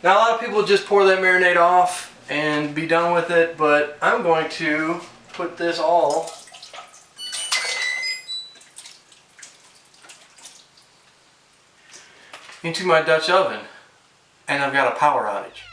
Now a lot of people just pour that marinade off and be done with it, but I'm going to put this all into my Dutch oven, and I've got a power outage.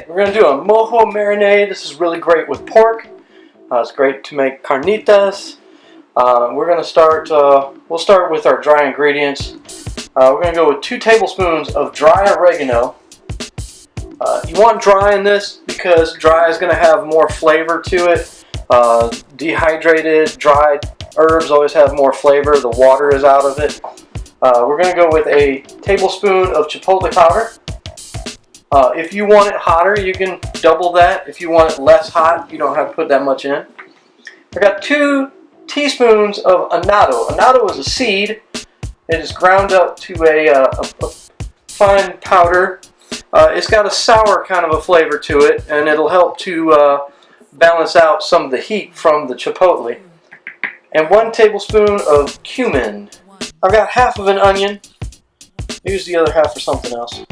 We're going to do a Mojo marinade. This is really great with pork. It's great to make carnitas. We're going to start, we'll start with our dry ingredients. We're going to go with 2 tablespoons of dry oregano. You want dry in this because dry is going to have more flavor to it. Dehydrated, dried herbs always have more flavor. The water is out of it. We're going to go with a tablespoon of chipotle powder. If you want it hotter, you can double that. If you want it less hot, you don't have to put that much in. I got 2 teaspoons of annatto. Annatto is a seed. It is ground up to a fine powder. It's got a sour kind of a flavor to it, and it'll help to balance out some of the heat from the chipotle. And 1 tablespoon of cumin. I've got half of an onion. Use the other half for something else.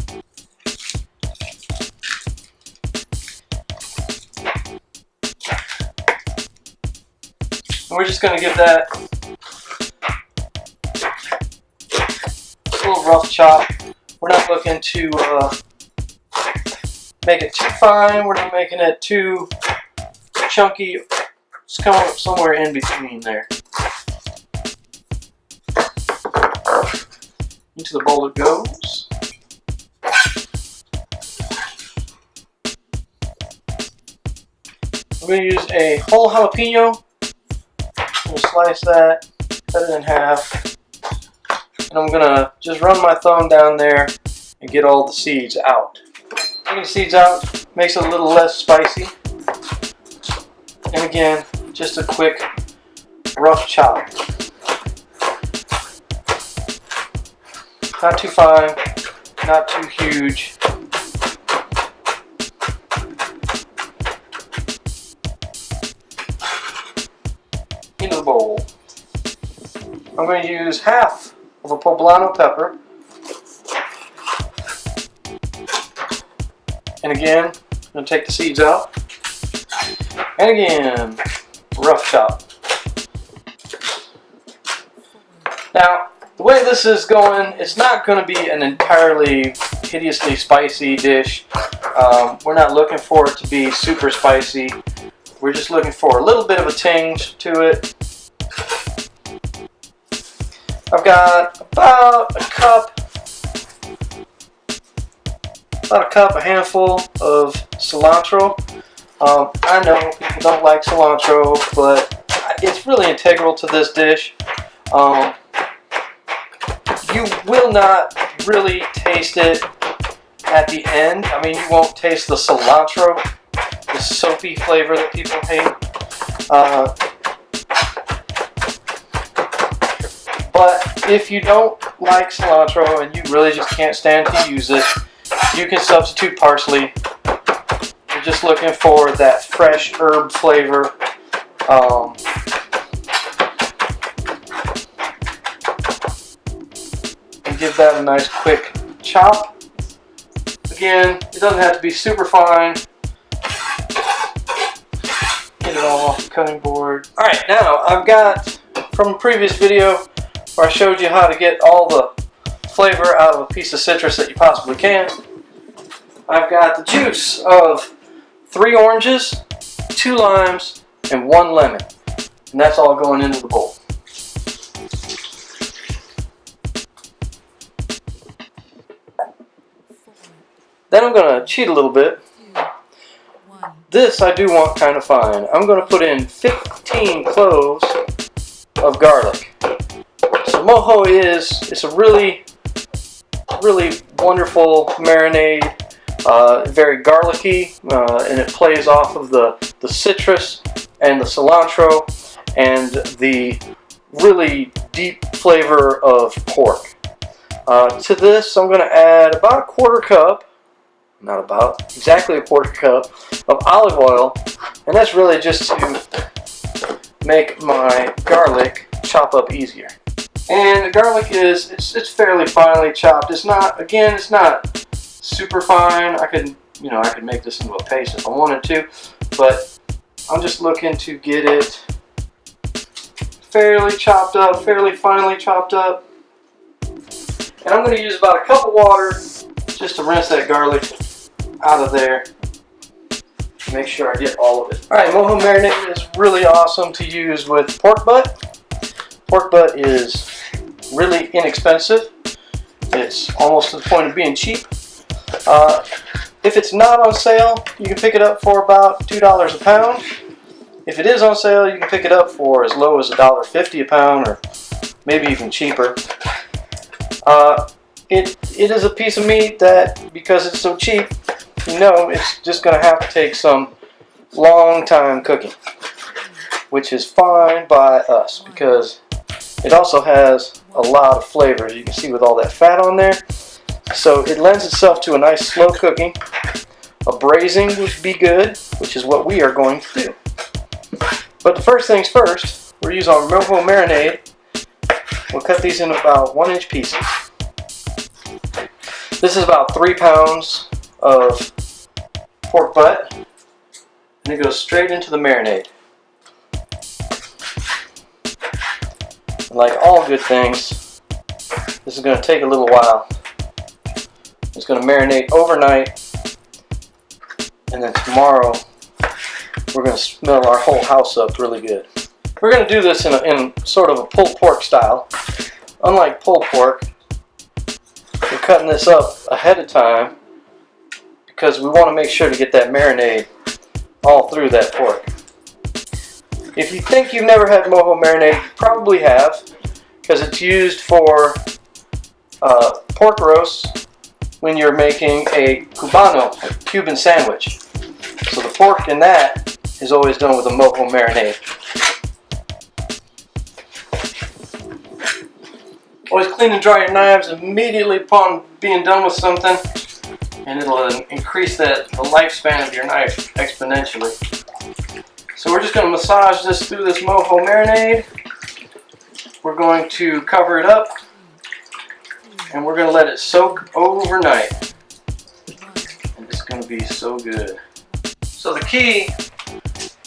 And we're just going to give that a little rough chop. We're not looking to make it too fine. We're not making it too chunky. It's coming up somewhere in between there. Into the bowl it goes. I'm going to use a whole jalapeno. I'm going to slice that, cut it in half, and I'm going to just run my thumb down there and get all the seeds out. Taking the seeds out makes it a little less spicy. And again, just a quick rough chop. Not too fine, not too huge. Into the bowl. I'm going to use half of a poblano pepper. And again, I'm going to take the seeds out. And again, rough chop. Now, the way this is going, it's not going to be an entirely hideously spicy dish. We're not looking for it to be super spicy. We're just looking for a little bit of a tinge to it. I've got about a handful of cilantro. I know people don't like cilantro, but it's really integral to this dish. You will not really taste it at the end. I mean, you won't taste the cilantro, the soapy flavor that people hate. But if you don't like cilantro and you really just can't stand to use it, you can substitute parsley. You're just looking for that fresh herb flavor. And give that a nice quick chop. Again, it doesn't have to be super fine. Get it all off the cutting board. Alright, now I've got, from a previous video where I showed you how to get all the flavor out of a piece of citrus that you possibly can, I've got the juice of 3 oranges, 2 limes, and 1 lemon. And that's all going into the bowl. Then I'm going to cheat a little bit. This I do want kind of fine. I'm going to put in 15 cloves of garlic. So Mojo it's a really wonderful marinade, very garlicky, and it plays off of the citrus and the cilantro and the really deep flavor of pork. To this, I'm going to add about a quarter cup, not about, exactly a quarter cup of olive oil, and that's really just to make my garlic chop up easier. And the garlic it's fairly finely chopped. It's not, again, it's not super fine. I could make this into a paste if I wanted to, but I'm just looking to get it fairly chopped up, fairly finely chopped up. And I'm going to use about a cup of water just to rinse that garlic out of there. Make sure I get all of it. Alright, Mojo marinade is really awesome to use with pork butt. Pork butt is really inexpensive. It's almost to the point of being cheap. If it's not on sale, you can pick it up for about $2 a pound. If it is on sale, you can pick it up for as low as $1.50 a pound, or maybe even cheaper. It is a piece of meat that, because it's so cheap, it's just going to have to take some long time cooking, which is fine by us because it also has a lot of flavors. You can see with all that fat on there. So it lends itself to a nice slow cooking. A braising would be good, which is what we are going to do. But the first things first, we're using our Mojo marinade. We'll cut these in about 1-inch pieces. This is about 3 pounds of pork butt, and it goes straight into the marinade. And like all good things, this is going to take a little while. It's going to marinate overnight, and then tomorrow we're going to smell our whole house up really good. We're going to do this in sort of a pulled pork style. Unlike pulled pork, we're cutting this up ahead of time because we want to make sure to get that marinade all through that pork. If you think you've never had Mojo marinade, you probably have, because it's used for pork roast when you're making a cubano, a Cuban sandwich. So the pork in that is always done with a Mojo marinade. Always clean and dry your knives immediately upon being done with something, and it'll increase the lifespan of your knife exponentially. So we're just going to massage this through this Mojo marinade. We're going to cover it up, and we're going to let it soak overnight. And it's going to be so good. So the key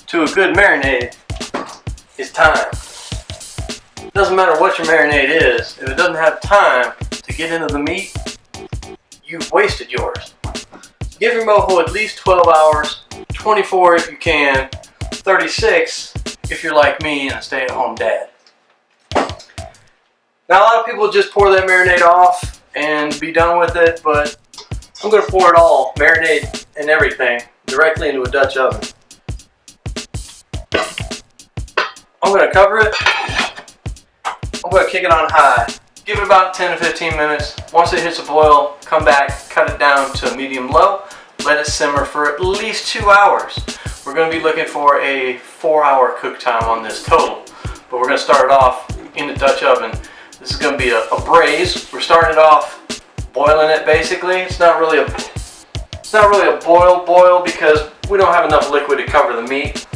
to a good marinade is time. It doesn't matter what your marinade is, if it doesn't have time to get into the meat, you've wasted yours. Give your Mojo at least 12 hours, 24 if you can, 36 if you're like me and a stay-at-home dad. Now a lot of people just pour that marinade off and be done with it, but I'm going to pour it all, marinade and everything, directly into a Dutch oven. I'm going to cover it. I'm going to kick it on high. Give it about 10 to 15 minutes. Once it hits a boil, come back, cut it down to medium low, let it simmer for at least 2 hours. We're going to be looking for a 4-hour cook time on this total. But we're going to start it off in the Dutch oven. This is going to be a braise. We're starting it off boiling it basically. It's not really a boil because we don't have enough liquid to cover the meat.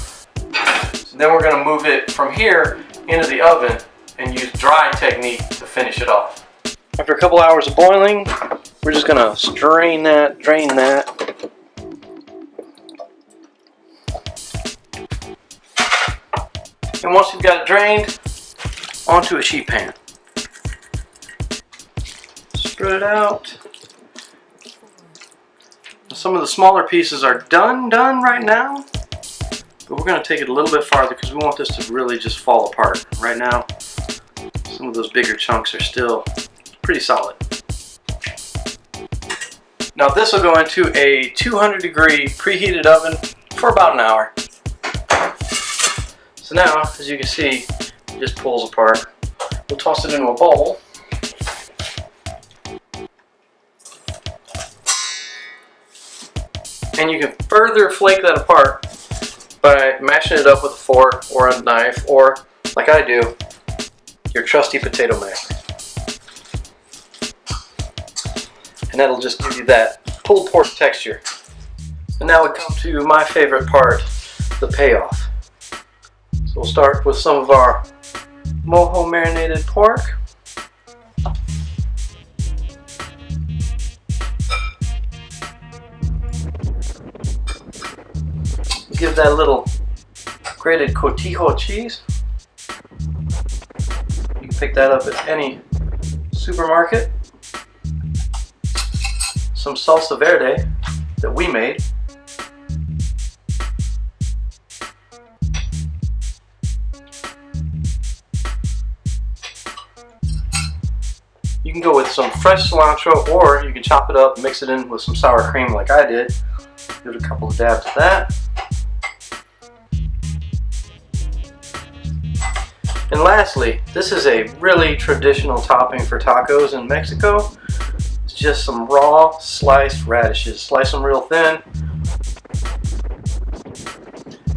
So then we're going to move it from here into the oven and use dry technique to finish it off. After a couple hours of boiling, we're just going to drain that. And once you've got it drained, onto a sheet pan. Spread it out. Some of the smaller pieces are done right now, but we're going to take it a little bit farther because we want this to really just fall apart. Right now, some of those bigger chunks are still pretty solid. Now this will go into a 200-degree preheated oven for about an hour. So now, as you can see, it just pulls apart. We'll toss it into a bowl. And you can further flake that apart by mashing it up with a fork or a knife, or like I do, your trusty potato mash. And that'll just give you that pulled pork texture. And now we come to my favorite part, the payoff. So we'll start with some of our Mojo marinated pork. Give that a little grated cotija cheese. You can pick that up at any supermarket. Some salsa verde that we made. You can go with some fresh cilantro, or you can chop it up, mix it in with some sour cream like I did. Give it a couple of dabs of that. And lastly, this is a really traditional topping for tacos in Mexico. It's just some raw sliced radishes. Slice them real thin.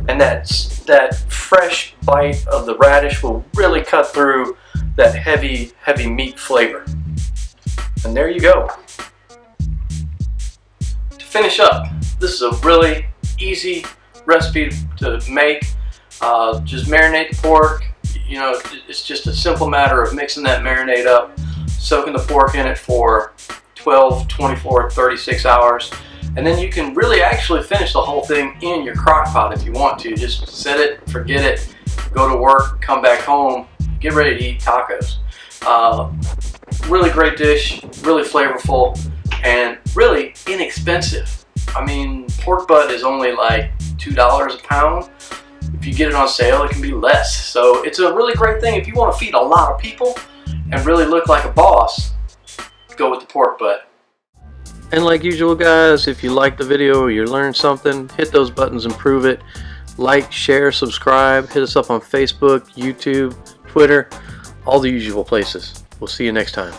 And that fresh bite of the radish will really cut through that heavy meat flavor. And there you go. To finish up, this is a really easy recipe to make. Just marinate the pork. You know, it's just a simple matter of mixing that marinade up, soaking the pork in it for 12, 24, 36 hours. And then you can really actually finish the whole thing in your crock pot if you want to. Just set it, forget it, go to work, come back home, get ready to eat tacos. Really great dish, really flavorful, and really inexpensive. I mean, pork butt is only like $2 a pound. If you get it on sale, it can be less. So it's a really great thing if you want to feed a lot of people and really look like a boss. Go with the pork butt. And like usual, guys, if you like the video or you learned something, hit those buttons and prove it. Like, share, subscribe, hit us up on Facebook, YouTube, Twitter, all the usual places. We'll see you next time.